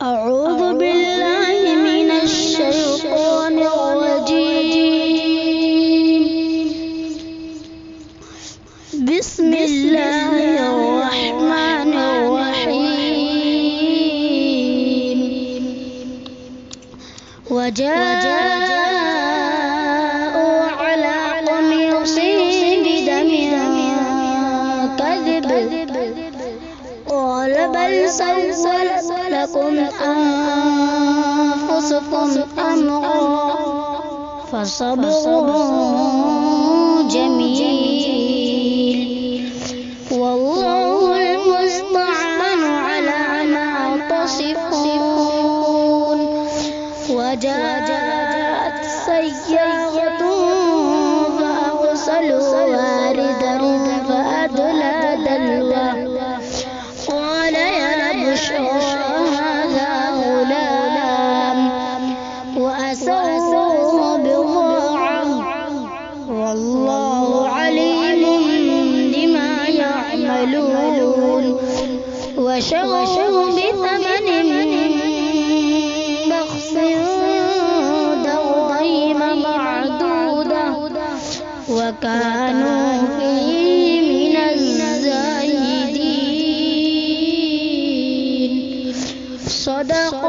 أعوذ بالله من الشيطان الرجيم. بسم الله الرحمن الرحيم. وجاءوا على قميصه بدم كذب قال بل سولت لكم أنفسكم أمرا فصبر جميل والله المستعان على ما تصفون. وجاءت سيارة فأرسلوا واردهم فأدلى دلوه قال يا بشرى هذا غلام وأسروه بضاعة والله عليم بما يعملون. وشروه بثمن بخس دراهم معدودة وكانوا فيه من الزاهدين. صدق